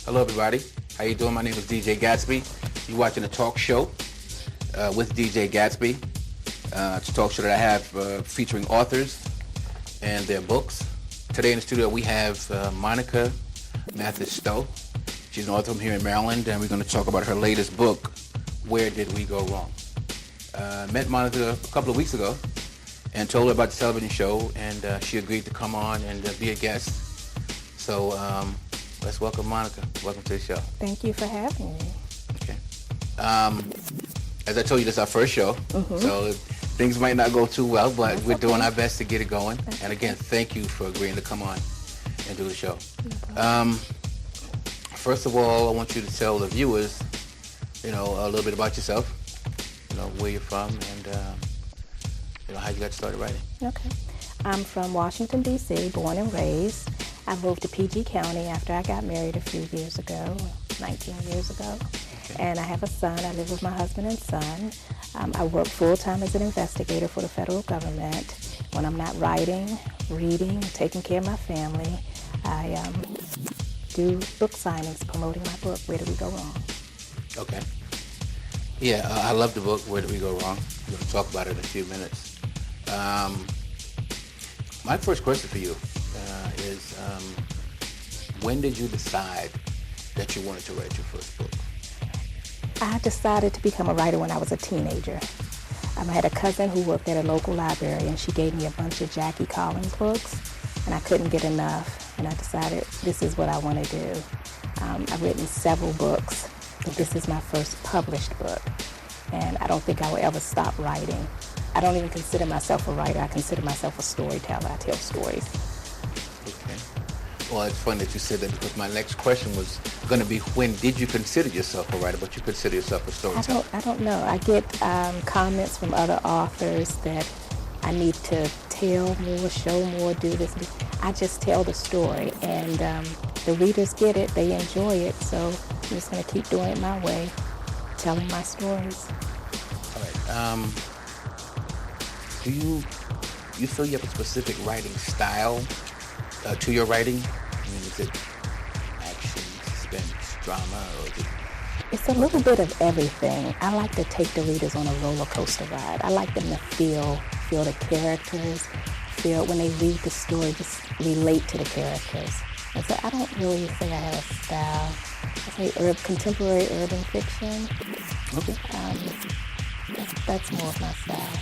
Hello, everybody. How you doing? My name is DJ Gatsby. You're watching a talk show with DJ Gatsby. It's a talk show that I have featuring authors and their books. Today in the studio we have Monica Mathis-Stowe. She's an author from here in Maryland, and we're going to talk about her latest book, Where Did We Go Wrong? Met Monica a couple of weeks ago and told her about the television show, and she agreed to come on and be a guest. So let's welcome Monica. Welcome to the show. Thank you for having me. Okay. As I told you, this is our first show, so things might not go too well, but we're doing our best to get it going. And again, thank you for agreeing to come on and do the show. First of all, I want you to tell the viewers, a little bit about yourself, where you're from, and how you got started writing. Okay. I'm from Washington, D.C., born and raised. I moved to PG County after I got married a few years ago, 19 years ago. Okay. And I have a son. I live with my husband and son. I work full-time as an investigator for the federal government. When I'm not writing, reading, taking care of my family, I do book signings, promoting my book, Where Did We Go Wrong? Okay. Yeah, I love the book, Where Did We Go Wrong? We're going to talk about it in a few minutes. My first question for you is, when did you decide that you wanted to write your first book? I decided to become a writer when I was a teenager. I had a cousin who worked at a local library, and she gave me a bunch of Jackie Collins books, and I couldn't get enough, and I decided this is what I want to do. I've written several books, but this is my first published book, and I don't think I will ever stop writing. I don't even consider myself a writer. I consider myself a storyteller. I tell stories. Okay. Well, it's funny that you said that, because my next question was going to be, when did you consider yourself a writer, but you consider yourself a storyteller? I don't know. I get comments from other authors that I need to tell more, show more, do this. I just tell the story, and the readers get it. They enjoy it, so I'm just going to keep doing it my way, telling my stories. All right. Do you feel you have a specific writing style to your writing? I mean, is it action, suspense, drama, or is it... It's a little bit of everything. I like to take the readers on a roller coaster ride. I like them to feel the characters, feel when they read the story, just relate to the characters. And so I don't really say I have a style. I say contemporary urban fiction. Okay. That's more of my style.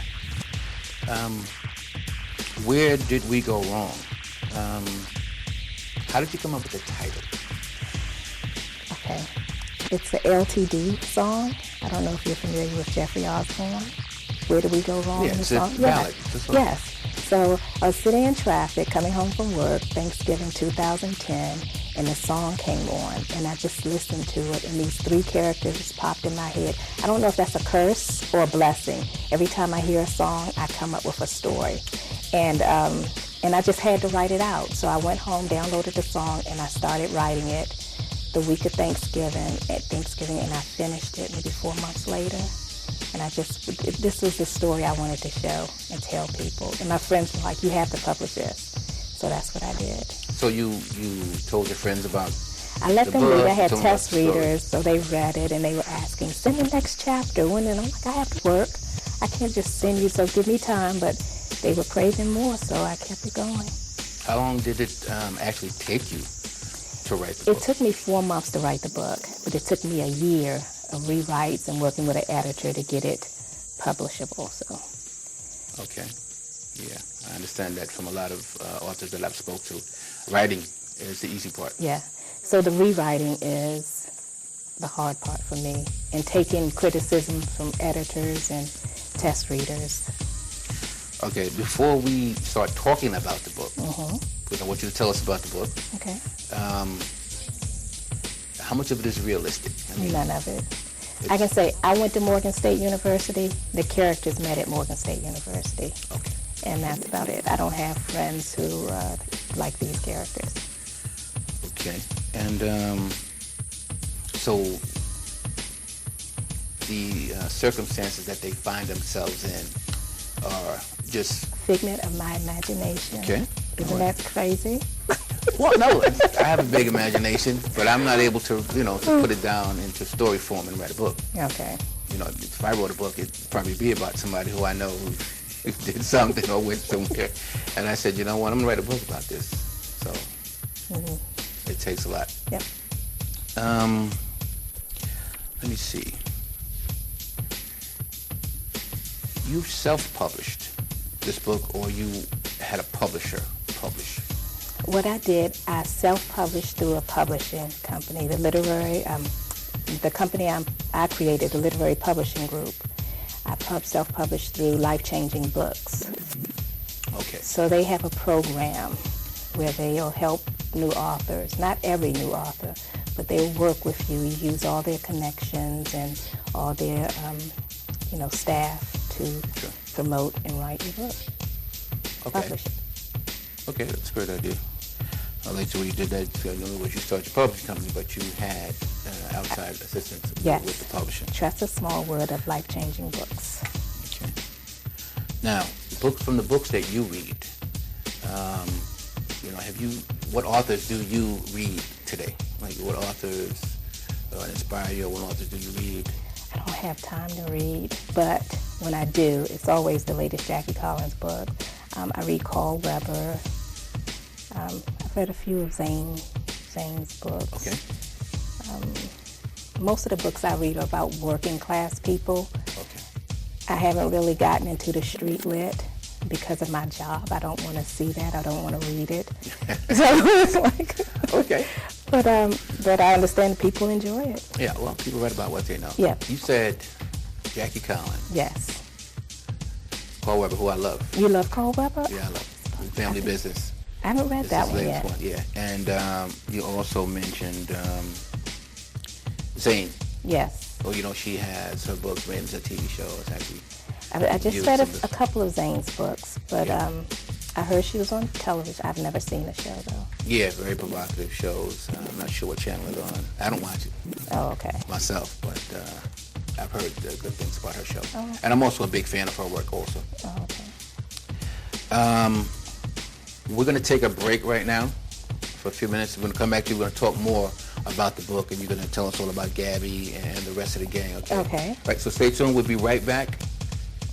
Where Did We Go Wrong? How did you come up with the title? Okay. It's an LTD song. I don't know if you're familiar with Jeffrey Osborne. Where Did We Go Wrong? Yeah, it's a ballad. Yes. So I was sitting in traffic, coming home from work, Thanksgiving 2010, and the song came on, and I just listened to it, and these three characters popped in my head. I don't know if that's a curse or a blessing. Every time I hear a song, I come up with a story. And I just had to write it out. So I went home, downloaded the song, and I started writing it the week of Thanksgiving, and I finished it maybe 4 months later. And this was the story I wanted to show and tell people. And my friends were like, you have to publish this. So that's what I did. So you told your friends about I let them read. I had told test readers, so they read it, and they were asking, send the next chapter. When? And I'm like, I have to work. I can't just send you, so give me time. But they were craving more, so I kept it going. How long did it actually take you to write the book? It took me 4 months to write the book, but it took me a year of rewrites and working with an editor to get it publishable. So. Okay. Yeah, I understand that from a lot of authors that I've spoke to. Writing is the easy part. Yeah. So the rewriting is the hard part for me, and taking criticism from editors and test readers. Okay, before we start talking about the book, because I want you to tell us about the book. Okay. How much of it is realistic? None of it. I can say I went to Morgan State University. The characters met at Morgan State University. Okay. And that's about it. I don't have friends who like these characters. Okay. And so the circumstances that they find themselves in are just... figment of my imagination. Okay. Isn't that crazy? Well, no, I have a big imagination, but I'm not able to, to put it down into story form and write a book. Okay. If I wrote a book, it'd probably be about somebody who I know who did something or went somewhere. And I said, you know what, I'm going to write a book about this. So it takes a lot. Yep. Let me see. You self-published this book, or you had a publisher publish? What I did, I self-published through a publishing company, the company I created, the Literary Publishing Group. I self-published through Life-Changing Books. Okay. So they have a program where they'll help new authors, not every new author, but they'll work with you, use all their connections and all their, staff to promote and write your book. Okay. Publish it. Okay, that's a great idea. Later when you did that, you started your publishing company, but you had outside assistance with the publishing. Trust a small word of Life-Changing Books. Okay. Now, from the books that you read, what authors do you read today? Like, what authors inspire you, or what authors do you read? I don't have time to read, but when I do, it's always the latest Jackie Collins book. I read Carl Weber. I've read a few of Zane's books. Okay. Most of the books I read are about working class people. Okay. I haven't really gotten into the street lit because of my job. I don't want to see that. I don't want to read it. So it's like, okay. But I understand people enjoy it. Yeah, well, people write about what they know. Yeah. You said Jackie Collins. Yes. Carl Weber, who I love. You love Carl Weber? Yeah, I love Family Business. I haven't read that one yet. Yeah, and you also mentioned Zane. Yes. Oh, she has her books made into a TV show. It's actually. I just read a couple of Zane's books, but I heard she was on television. I've never seen the show though. Yeah, very provocative shows. I'm not sure what channel it's on. I don't watch it. Oh, okay. Myself, but I've heard good things about her show. Oh, okay. And I'm also a big fan of her work also. Oh, okay. We're going to take a break right now for a few minutes. We're going to come back to you. We're going to talk more about the book, and you're going to tell us all about Gabby and the rest of the gang. Okay. Okay. Right, so stay tuned. We'll be right back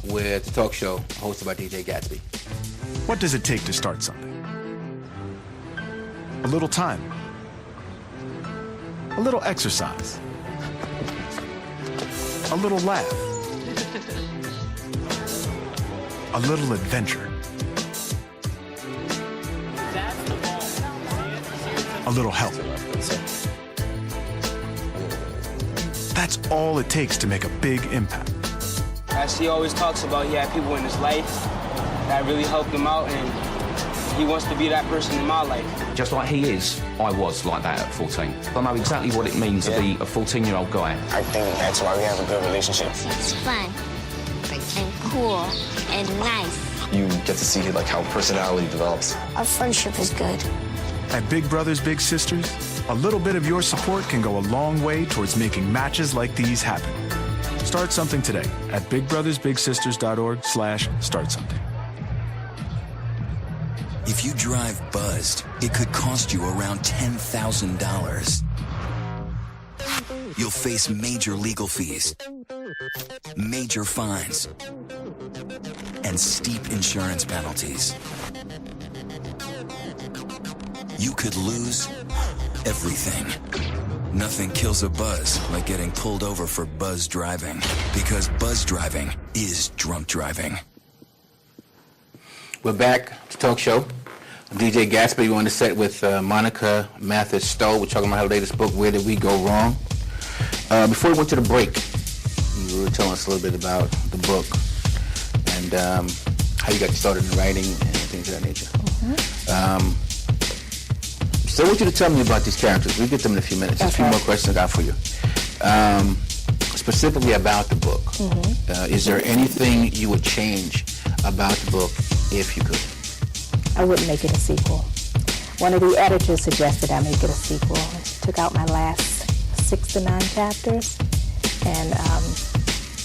with the talk show hosted by DJ Gatsby. What does it take to start something? A little time. A little exercise. A little laugh. A little adventure. A little help. That's all it takes to make a big impact. As he always talks about, he had people in his life that really helped him out, and he wants to be that person in my life. Just like he is, I was like that at 14. I know exactly what it means to be a 14-year-old guy. I think that's why we have a good relationship. It's fun and cool and nice. You get to see how personality develops. Our friendship is good. At Big Brothers Big Sisters, a little bit of your support can go a long way towards making matches like these happen. Start something today at bigbrothersbigsisters.org/startsomething. If you drive buzzed, it could cost you around $10,000. You'll face major legal fees, major fines, and steep insurance penalties. You could lose everything. Nothing kills a buzz like getting pulled over for buzz driving, because buzz driving is drunk driving. We're back to Talk Show. I'm DJ Gatsby. We're on the set with Monica Mathis-Stowe. We're talking about her latest book, Where Did We Go Wrong? Before we went to the break, you were telling us a little bit about the book and how you got started in writing and things of that nature. So I want you to tell me about these characters. We'll get them in a few minutes. Just a few more questions I got for you. Specifically about the book. Is there anything you would change about the book if you could? I wouldn't make it a sequel. One of the editors suggested I make it a sequel. She took out my last 6 to 9 chapters, and I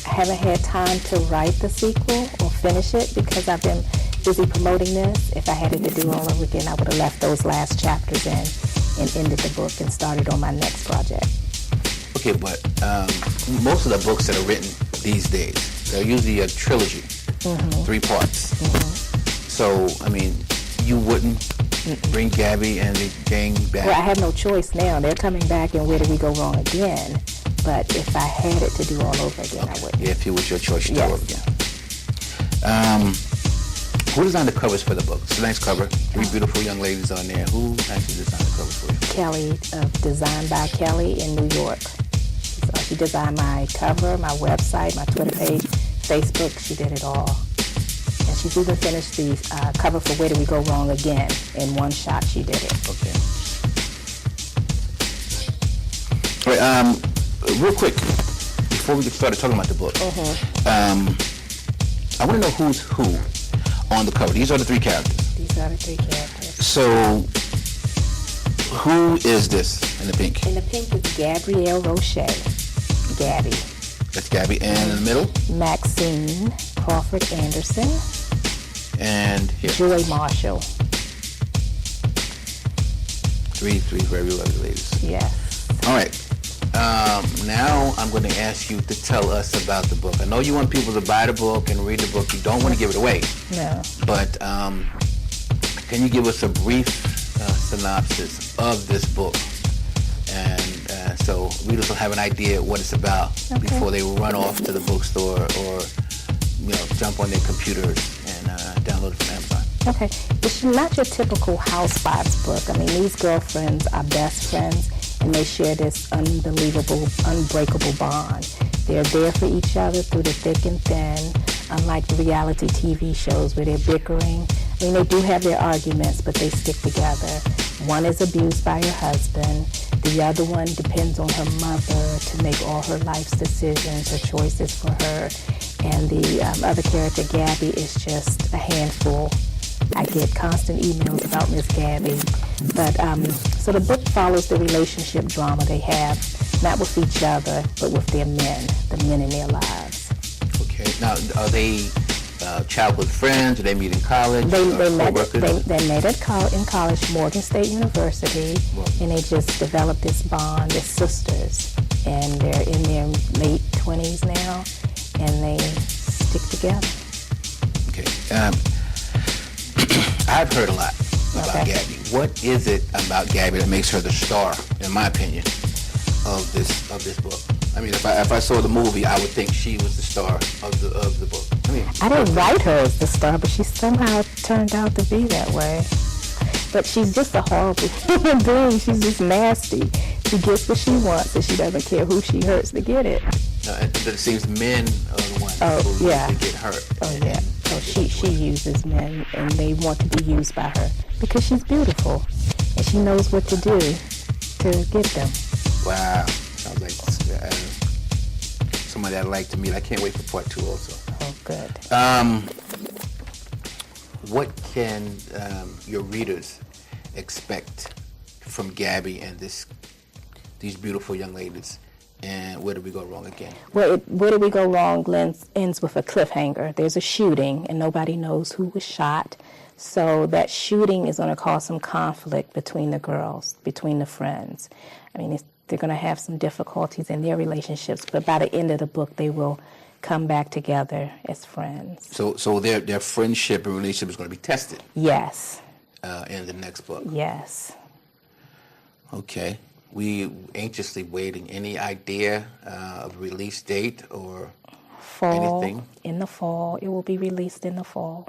haven't had time to write the sequel or finish it because I've been busy promoting this. If I had it to do all over again, I would have left those last chapters in and ended the book and started on my next project. Okay, but most of the books that are written these days, they're usually a trilogy, 3 parts. So, I mean, you wouldn't bring Gabby and the gang back? Well, I have no choice now. They're coming back, and where do we go wrong again? But if I had it to do all over again, I would. Yeah, if it was your choice, you'd do it over again. Who designed the covers for the book? It's a nice cover. 3 beautiful young ladies on there. Who actually designed the covers for you? Kelly, Designed by Kelly in New York. She designed my cover, my website, my Twitter page, Facebook. She did it all. And she's even finished the cover for Where Do We Go Wrong Again. In one shot, she did it. Okay. All right, real quick, before we get started talking about the book, I want to know who's who on the cover. These are the 3 characters. These are the 3 characters. So, who is this in the pink? In the pink is Gabrielle Roche. Gabby. That's Gabby. And in the middle? Maxine Crawford Anderson. And here. Joy Marshall. 3 very lovely ladies. Yes. All right. Now I'm going to ask you to tell us about the book. I know you want people to buy the book and read the book. You don't want to give it away. No. But can you give us a brief synopsis of this book? And so readers will have an idea what it's about before they run off to the bookstore or jump on their computers and download it from Amazon. Okay. It's not your typical housewives book. I mean, these girlfriends are best friends, and they share this unbelievable, unbreakable bond. They're there for each other through the thick and thin, unlike the reality TV shows where they're bickering. I mean, they do have their arguments, but they stick together. One is abused by her husband. The other one depends on her mother to make all her life's decisions, her choices for her. And the other character, Gabby, is just a handful. I get constant emails about Miss Gabby. But so the book follows the relationship drama they have, not with each other, but with their men, the men in their lives. Okay. Now, are they childhood friends? Do they meet in college? They met in college, Morgan State University, and they just developed this bond as sisters. And they're in their late 20s now, and they stick together. Okay. I've heard a lot about Gabby. What is it about Gabby that makes her the star, in my opinion, of this book? I mean, if I saw the movie, I would think she was the star of the book. I didn't write her as the star, but she somehow turned out to be that way. But she's just a horrible human being. She's just nasty. She gets what she wants, and she doesn't care who she hurts to get it. But it seems men are the ones who get hurt. She uses men, and they want to be used by her because she's beautiful, and she knows what to do to get them. Wow. Sounds like somebody I'd like to meet. I can't wait for part 2 also. Oh, good. What can your readers expect from Gabby and these beautiful young ladies? And Where Do We Go Wrong Again? Well, Where Do We Go Wrong ends with a cliffhanger. There's a shooting, and nobody knows who was shot. So that shooting is going to cause some conflict between the girls, between the friends. I mean, they're going to have some difficulties in their relationships, but by the end of the book, they will come back together as friends. So their friendship and relationship is going to be tested? Yes. In the next book? Yes. Okay. We anxiously waiting. Any idea of release date or anything? In the fall. It will be released in the fall.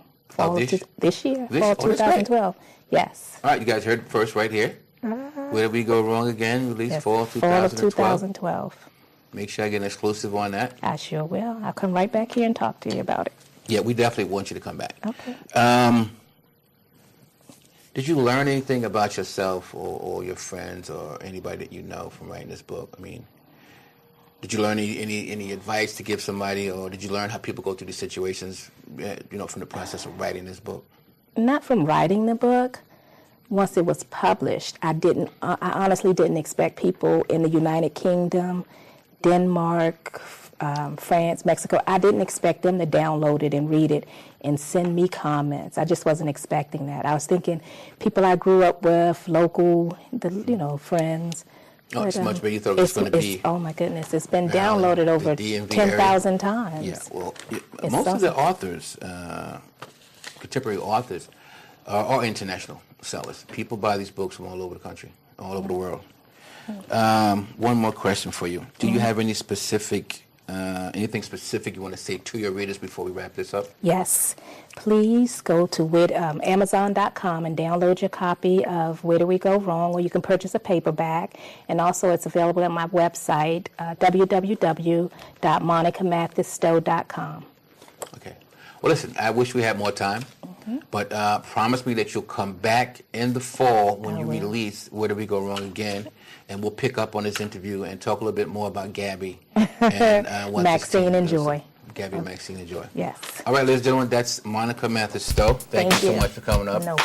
This year. Fall 2012. Yes. All right, you guys heard it first right here. Where Did We Go Wrong Again? Released fall 2012. Fall of 2012. Make sure I get an exclusive on that. I sure will. I'll come right back here and talk to you about it. Yeah, we definitely want you to come back. Okay. Did you learn anything about yourself or your friends or anybody that you know from writing this book? I mean, did you learn any advice to give somebody, or did you learn how people go through these situations, from the process of writing this book? Not from writing the book. Once it was published, I honestly didn't expect people in the United Kingdom, Denmark, France, Mexico. I didn't expect them to download it and read it and send me comments. I just wasn't expecting that. I was thinking people I grew up with, local, friends. Oh, it's much better. You thought it was going to be. Oh my goodness! It's been downloaded over 10,000 times. Yeah. Well, most of the authors, contemporary authors, are international sellers. People buy these books from all over the country, all over the world. One more question for you. Do you have any specific, anything specific you want to say to your readers before we wrap this up? Yes. Please go to Amazon.com and download your copy of Where Do We Go Wrong, or you can purchase a paperback. And also it's available at my website, www.MonicaMathis-Stowe.com. Okay. Well, listen, I wish we had more time, but promise me that you'll come back in the fall when you release Where Do We Go Wrong again, and we'll pick up on this interview and talk a little bit more about Gabby and Maxine and Joy. Gabby, Maxine, and Joy. Yes. All right, ladies and gentlemen, that's Monica Mathis-Stowe. Thank you so much for coming up. No.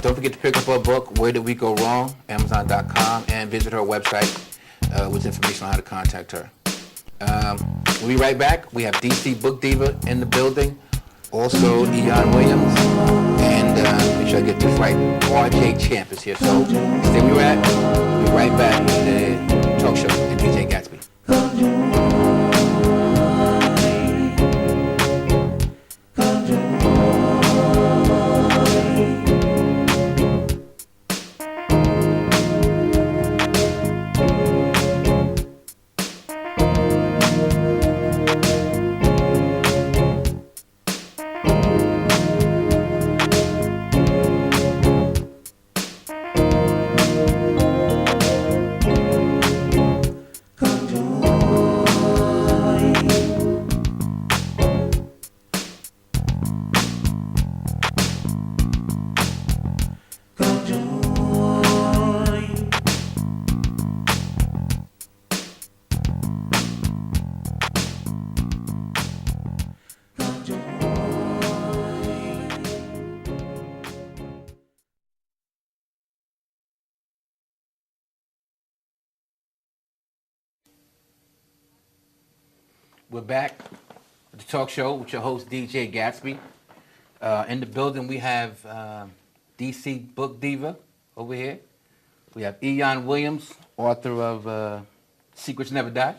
Don't forget to pick up her book, Where Did We Go Wrong, Amazon.com, and visit her website with information on how to contact her. We'll be right back. We have DC Book Diva in the building, also Eyone Williams, and make sure I get this right, RJ Champ is here. So stay where you're at. We'll be right back with the talk show and DJ Gatsby. We're back at the talk show with your host, DJ Gatsby. In the building, we have DC Book Diva over here. We have Eyone Williams, author of Secrets Never Die.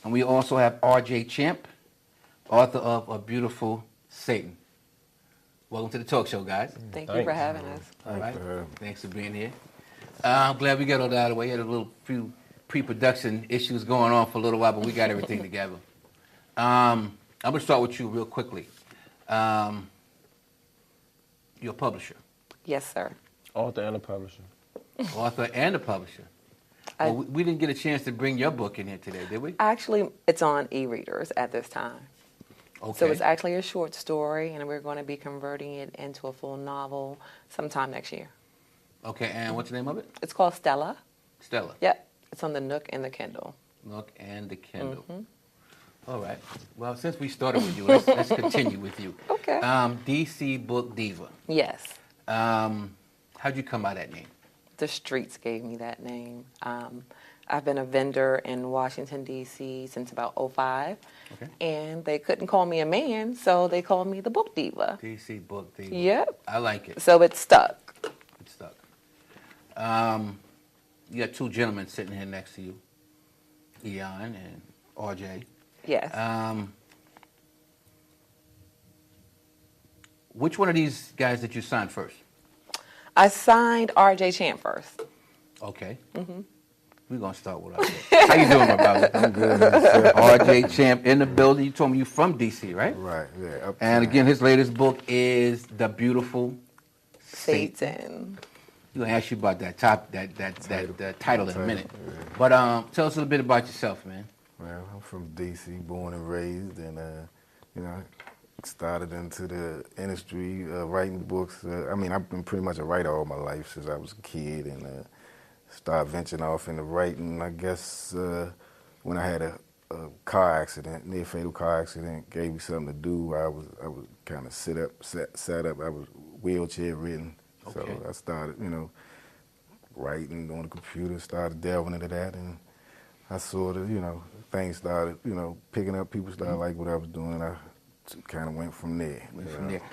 And we also have RJ Champ, author of A Beautiful Satan. Welcome to the talk show, guys. Thank you for having us. All right. Thanks for being here. I'm glad we got all that out of the way. We had a few pre-production issues going on for a little while, but we got everything together. I'm going to start with you real quickly. You're a publisher. Yes, sir. Author and a publisher. Author and a publisher. Well, we didn't get a chance to bring your book in here today, did we? Actually, it's on e-readers at this time. Okay. So it's actually a short story, and we're going to be converting it into a full novel sometime next year. Okay, and what's the name of it? It's called Stella. Stella. Yep. It's on the Nook and the Kindle. Nook and the Kindle. Mm-hmm. All right. Well, since we started with you, let's continue with you. Okay. DC Book Diva. Yes. How'd you come by that name? The streets gave me that name. I've been a vendor in Washington, D.C. since about 2005. Okay. And they couldn't call me a man, so they called me the Book Diva. DC Book Diva. Yep. I like it. So it's stuck. It's stuck. You got two gentlemen sitting here next to you, Eyone and RJ. Yes. Which one of these guys did you sign first? I signed RJ Champ first. Okay. Mm-hmm. We're going to start with RJ. How you doing, my brother? I'm good. RJ Champ in the building. You told me you're from D.C., right? Right, yeah. And again, his latest book is The Beautiful Satan. We're going to ask you about that title in a minute. Yeah. But tell us a little bit about yourself, man. Well, I'm from D.C., born and raised, and, started into the industry writing books. I've been pretty much a writer all my life since I was a kid, and started venturing off into writing, I guess, when I had a car accident, near fatal car accident, gave me something to do. I was kind of sat up. I was wheelchair ridden. Okay. So I started, writing on the computer, started delving into that, and I sort of, things started, picking up. People started like what I was doing. I kind of went from there.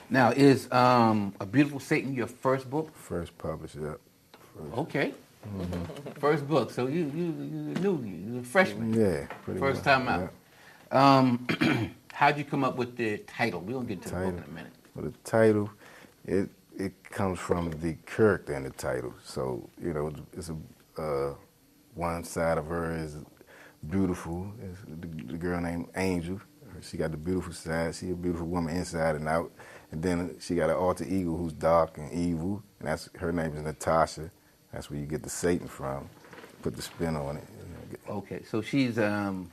Now, is A Beautiful Satan your first book? First published, yeah. Okay. First book. So you were a freshman. Yeah, pretty much. First time out. Yeah. How'd you come up with the title? We're gonna get to the book in a minute. Well, the title, it comes from the character in the title. So it's one side of her is beautiful. It's the girl named Angel. She got the beautiful side. She a beautiful woman inside and out. And then she got an alter ego who's dark and evil, and her name is Natasha. That's where you get the Satan from. Put the spin on it. Okay, so she's, I'm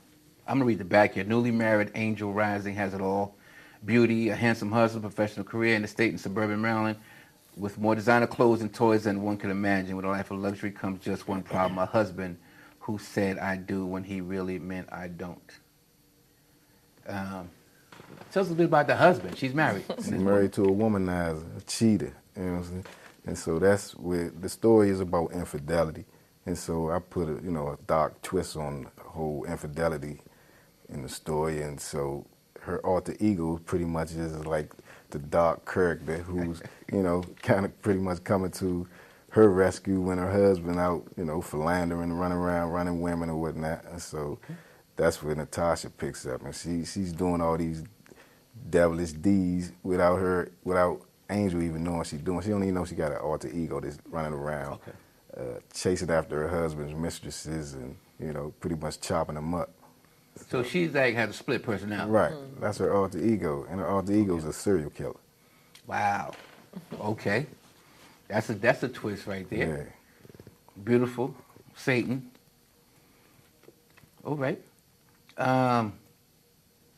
going to read the back here. Newly married, Angel Rising has it all. Beauty, a handsome husband, professional career in the state in suburban Maryland, with more designer clothes and toys than one could imagine. With a life of luxury comes just one problem, a husband who said I do when he really meant I don't. Tell us a bit about the husband. She's married. She's married to a womanizer, a cheater. You know what I'm saying? And so that's where the story is about infidelity. And so I put a dark twist on the whole infidelity in the story. And so her alter ego pretty much is like the dark character who's, kind of pretty much coming to her rescue when her husband out, philandering, running around, running women or whatnot. And so that's where Natasha picks up. And she's doing all these devilish deeds without Angel even knowing she's doing. She don't even know she got an alter ego that's running around, chasing after her husband's mistresses and, pretty much chopping them up. So she's like has a split personality. Right. That's her alter ego. And her alter ego is a serial killer. Wow. Okay. That's a twist right there. Yeah. Beautiful. Satan. All right. Eyone,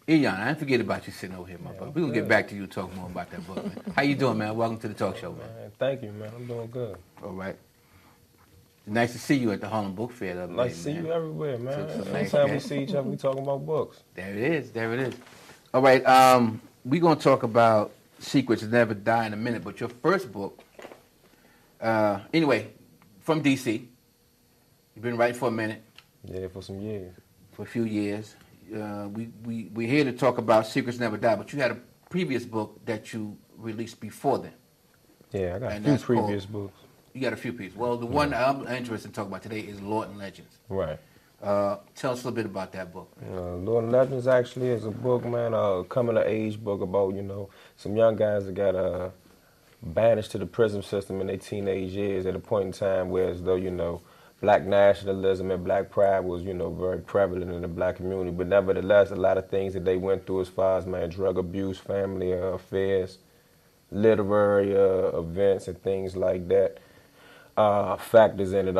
I didn't forget about you sitting over here, my brother. We're going to get back to you and talk more about that book, man. How you doing, man? Welcome to the talk show, man. Thank you, man. I'm doing good. All right. Nice to see you at the Harlem Book Fair the other Nice day, to see man. you everywhere, man. Nice Anytime we see each other, we talking about books. There it is. There it is. All right. We're going to talk about Secrets That Never Die in a minute, but your first book, anyway, from D.C., you've been writing for a minute. Yeah, for some years. For a few years. We're here to talk about Secrets Never Die, but you had a previous book that you released before then. Yeah, I got a few previous books. You got a few pieces. Well, the one I'm interested in talking about today is Lawton Legends. Right. Tell us a little bit about that book. Lawton Legends actually is a book, man, coming of age book about, some young guys that got banished to the prison system in their teenage years at a point in time where as though, black nationalism and black pride was, very prevalent in the black community. But nevertheless, a lot of things that they went through as far as, drug abuse, family affairs, literary events and things like that, factors in it.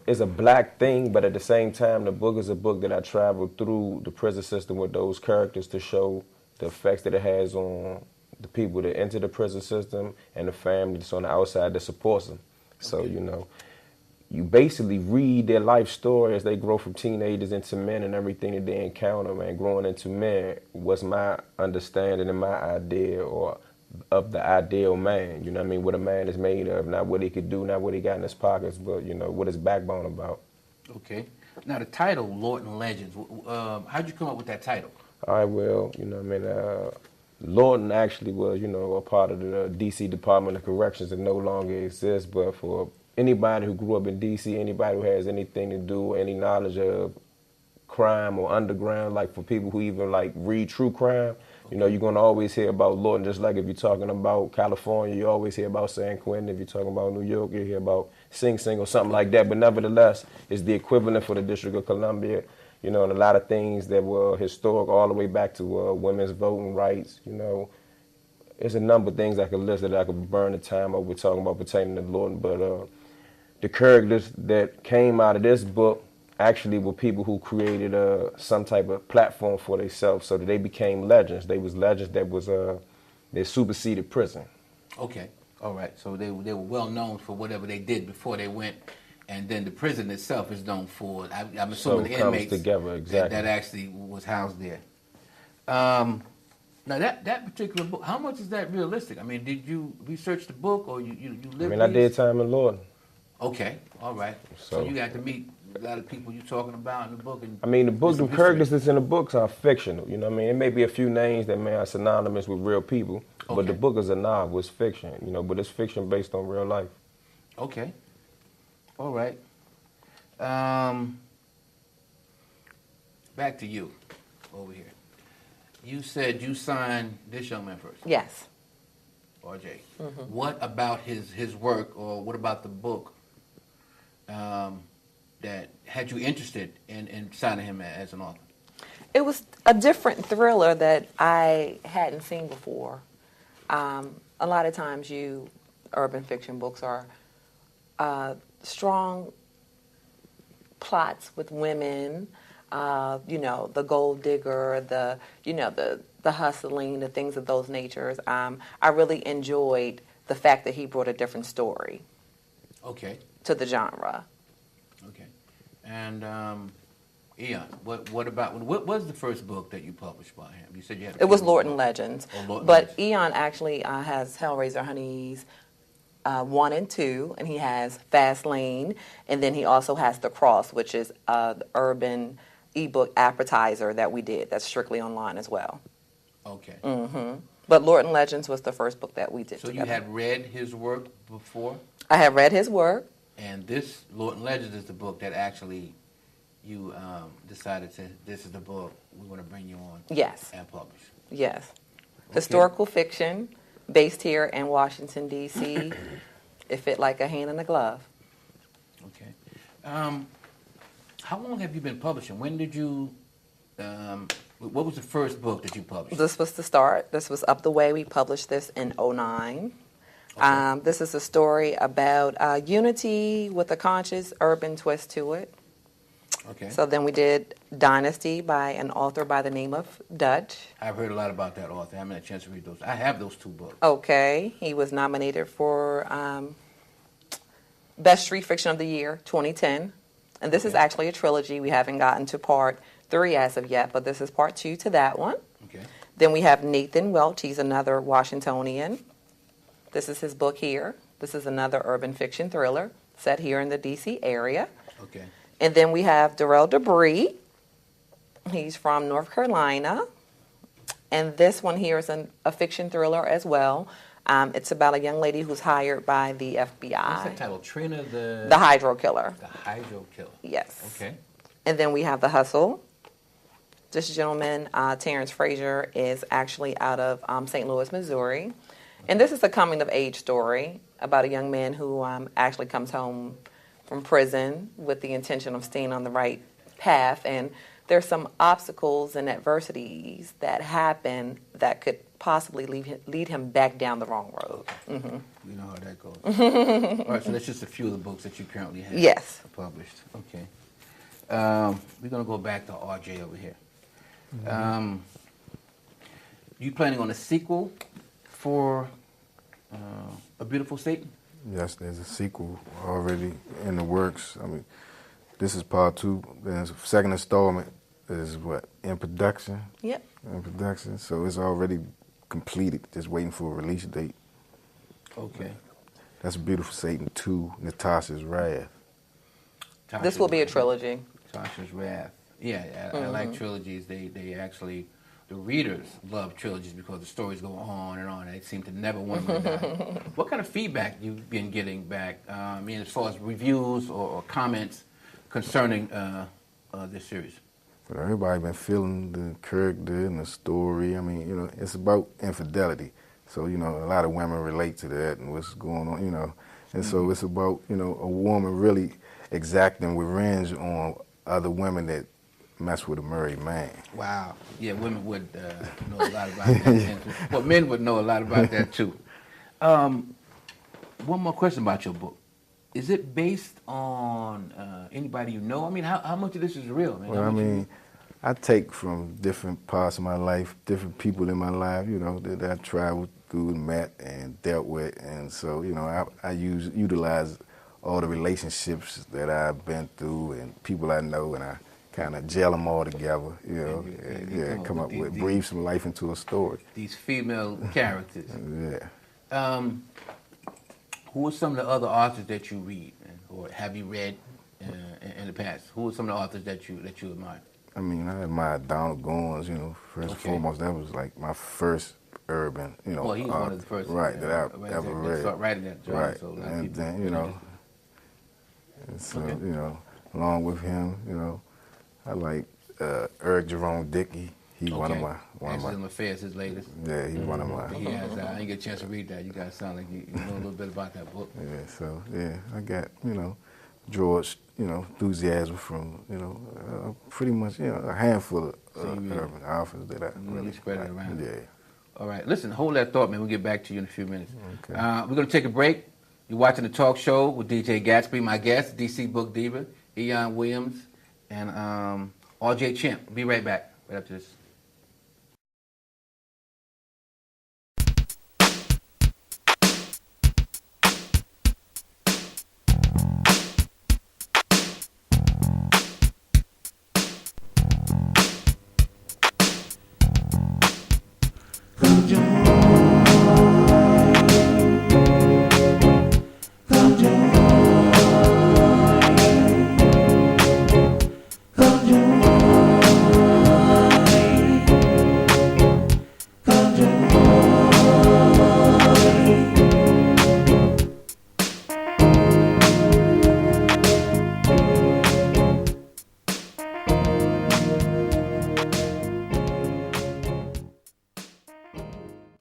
It's a black thing, but at the same time, the book is a book that I traveled through the prison system with those characters to show the effects that it has on the people that enter the prison system and the family that's on the outside that supports them. So, you basically read their life story as they grow from teenagers into men and everything that they encounter, man. Growing into men was my understanding and my idea of the ideal man, what a man is made of, not what he could do, not what he got in his pockets, but, what his backbone about. Okay. Now, the title, Lawton Legends, how'd you come up with that title? All right, well, Lawton actually was, a part of the D.C. Department of Corrections that no longer exists, but for anybody who grew up in D.C., anybody who has anything to do, any knowledge of crime or underground, like for people who even read true crime, you're going to always hear about Lawton, just like if you're talking about California, you always hear about San Quentin. If you're talking about New York, you hear about Sing Sing or something like that. But nevertheless, it's the equivalent for the District of Columbia. And a lot of things that were historic all the way back to women's voting rights, There's a number of things I could list that I could burn the time over talking about pertaining to Lawton. But the characters that came out of this book actually were people who created some type of platform for themselves so that they became legends. They was legends that superseded prison. Okay. All right. So they were well known for whatever they did before they went. And then the prison itself is known for, I'm assuming the inmates together, exactly. that actually was housed there. Now, that particular book, how much is that realistic? I mean, did you research the book or you lived I did time in Lawton. Okay, all right. So you got to meet a lot of people you talking about in the book? And I mean, the book, the history. characters that's in the books are fictional. You know what I mean? It may be a few names that may are synonymous with real people, but the book is a novel. It's fiction, you know, but it's fiction based on real life. Okay. All right. Back to you over here. You said you signed this young man first. Yes. RJ. What about his work, or what about the book that had you interested in signing him as an author? It was a different thriller that I hadn't seen before. A lot of times urban fiction books are strong plots with women, the gold digger, the hustling, the things of those natures. I really enjoyed the fact that he brought a different story. Okay. To the genre. Okay. And Eyone, what was the first book that you published by him? You said you had. It was Lawton Legends. Lawton but Legends. Eyone actually has Hellraiser Honeys 1 and 2, and he has Fast Lane, and then he also has The Cross, which is the urban ebook appetizer that we did. That's strictly online as well. Okay. But Lawton Legends was the first book that we did together. You had read his work before? I had read his work. And this Lawton Legends is the book that actually you decided this is the book we want to bring you on. Yes. And publish. Yes. Okay. Historical fiction based here in Washington, D.C. It fit like a hand in a glove. Okay. How long have you been publishing? When did you, what was the first book that you published? This was the start. This was Up the Way. We published this in 2009. Okay. This is a story about unity with a conscious urban twist to it. Okay. So then we did Dynasty by an author by the name of Dutch. I've heard a lot about that author. I haven't had a chance to read those. I have those 2 books. Okay. He was nominated for Best Street Fiction of the Year, 2010. And this is actually a trilogy. We haven't gotten to part 3 as of yet, but this is part 2 to that one. Okay. Then we have Nathan Welch. He's another Washingtonian. This is his book here. This is another urban fiction thriller set here in the D.C. area. Okay. And then we have Darrell Debris. He's from North Carolina. And this one here is a fiction thriller as well. It's about a young lady who's hired by the FBI. What's that title? Trina the Hydro Killer. The Hydro Killer. Yes. Okay. And then we have The Hustle. This gentleman, Terrence Fraser, is actually out of St. Louis, Missouri. And this is a coming-of-age story about a young man who actually comes home from prison with the intention of staying on the right path. And there's some obstacles and adversities that happen that could possibly lead him back down the wrong road. Mm-hmm. You know how that goes. All right, so that's just a few of the books that you currently have yes. published. Okay. We're going to go back to RJ over here. Mm-hmm. You planning on a sequel for A Beautiful Satan? Yes, there's a sequel already in the works. I mean, this is part 2. There's a second installment is in production? Yep. In production. So it's already completed, just waiting for a release date. Okay. That's Beautiful Satan 2, Natasha's Wrath. This will be a trilogy. Natasha's Wrath. Yeah, I like trilogies. They actually, the readers love trilogies because the stories go on and on. They seem to never want them to die. What kind of feedback you've been getting back, as far as reviews or comments concerning this series? But everybody been feeling the character and the story. I mean, it's about infidelity. So, a lot of women relate to that and what's going on, And so it's about, a woman really exacting revenge on other women that mess with a married man. Wow. Yeah, women would know a lot about that. Well, men would know a lot about that, too. One more question about your book. Is it based on anybody you know? I mean, how much of this is real? Man? Well, I take from different parts of my life, different people in my life, that I traveled through and met and dealt with. And so, I utilize all the relationships that I've been through and people I know, and I kind of gel them all together, come up with, breathe some life into a story. These female characters. Yeah. Who are some of the other authors that you read, or have you read in the past? Who are some of the authors that you admire? I mean, I admire Donald Goins, you know, first and foremost. That was like my first urban, you know. Well, he was one of the first. Right, that I ever read. Start writing that genre, right, so and then, you know, and so, you know, along with him, you know, I like Eric Jerome Dickey. He's one of my. Accident Affairs, his latest. Yeah, he's one of my. He has. I didn't get a chance to read that. You guys sound like you know a little bit about that book. Yeah, so I got, you know, George, you know, enthusiasm from, you know, pretty much, you know, a handful of urban authors that I really spread it around. Yeah. All right, listen, hold that thought, man. We'll get back to you in a few minutes. Okay. We're going to take a break. You're watching the talk show with DJ Gatsby, my guest, DC Book Diva, Eyone Williams, and RJ Champ. Be right back, right after this.